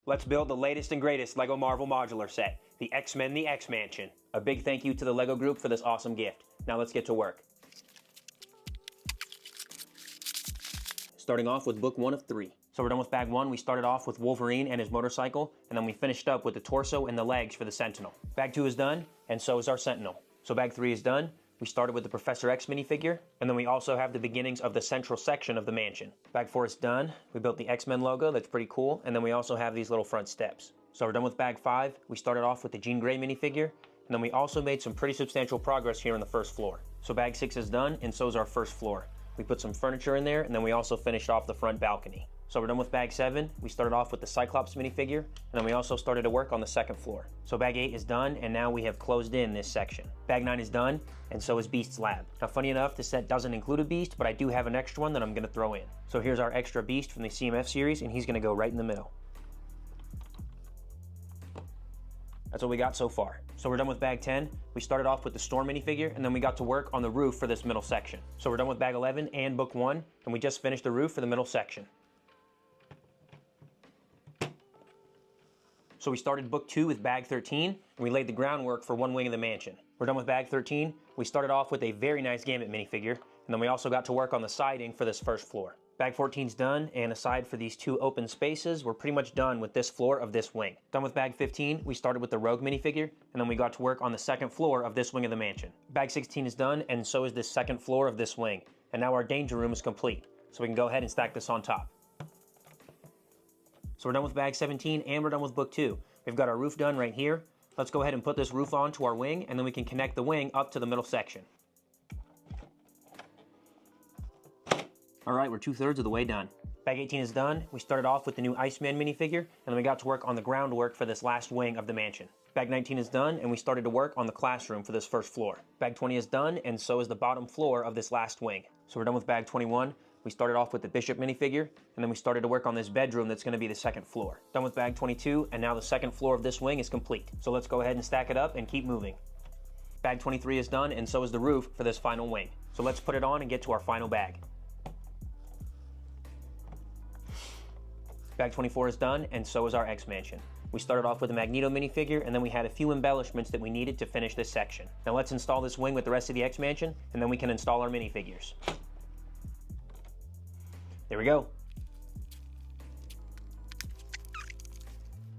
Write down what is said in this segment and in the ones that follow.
Let's build the latest and greatest LEGO Marvel modular set, the X-Men The X-Mansion. A big thank you to the LEGO group for this awesome gift. Now let's get to work. Starting off with book 1 of 3. So we're done with bag 1. We started off with Wolverine and his motorcycle, and then we finished up with the torso and the legs for the Sentinel. Bag 2 is done, and so is our Sentinel. So bag 3 is done. We started with the Professor X minifigure, and then we also have the beginnings of the central section of the mansion. Bag 4 is done. We built the X-Men logo, that's pretty cool, and then we also have these little front steps. So we're done with bag 5. We started off with the Jean Grey minifigure, and then we also made some pretty substantial progress here on the first floor. So bag 6 is done, and so is our first floor. We put some furniture in there, and then we also finished off the front balcony. So we're done with bag 7. We started off with the Cyclops minifigure, and then we also started to work on the second floor. So bag 8 is done, and now we have closed in this section. Bag 9 is done, and so is Beast's lab. Now funny enough, this set doesn't include a Beast, but I do have an extra one that I'm gonna throw in. So here's our extra Beast from the CMF series, and he's gonna go right in the middle. That's what we got so far. So we're done with bag 10. We started off with the Storm minifigure, and then we got to work on the roof for this middle section. So we're done with bag 11 and book 1, and we just finished the roof for the middle section. So we started book 2 with bag 13, and we laid the groundwork for one wing of the mansion. We're done with bag 13. We started off with a very nice Gambit minifigure, and then we also got to work on the siding for this first floor. Bag 14's done, and aside for these 2 open spaces, we're pretty much done with this floor of this wing. Done with bag 15, we started with the Rogue minifigure, and then we got to work on the second floor of this wing of the mansion. Bag 16 is done, and so is this second floor of this wing. And now our danger room is complete, so we can go ahead and stack this on top. So we're done with bag 17, and we're done with book 2. We've got our roof done right here. Let's go ahead and put this roof onto our wing, and then we can connect the wing up to the middle section. All right, we're 2/3 of the way done. Bag 18 is done. We started off with the new Iceman minifigure, and then we got to work on the groundwork for this last wing of the mansion. Bag 19 is done, and we started to work on the classroom for this first floor. Bag 20 is done, and so is the bottom floor of this last wing. So we're done with bag 21. We started off with the Bishop minifigure, and then we started to work on this bedroom that's going to be the second floor. Done with bag 22, and now the second floor of this wing is complete. So let's go ahead and stack it up and keep moving. Bag 23 is done, and so is the roof for this final wing. So let's put it on and get to our final bag. Bag 24 is done, and so is our X-Mansion. We started off with a Magneto minifigure, and then we had a few embellishments that we needed to finish this section. Now let's install this wing with the rest of the X-Mansion, and then we can install our minifigures. There we go.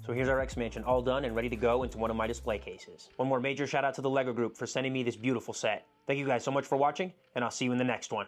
So here's our X-Mansion all done and ready to go into one of my display cases. One more major shout out to the LEGO group for sending me this beautiful set. Thank you guys so much for watching, and I'll see you in the next one.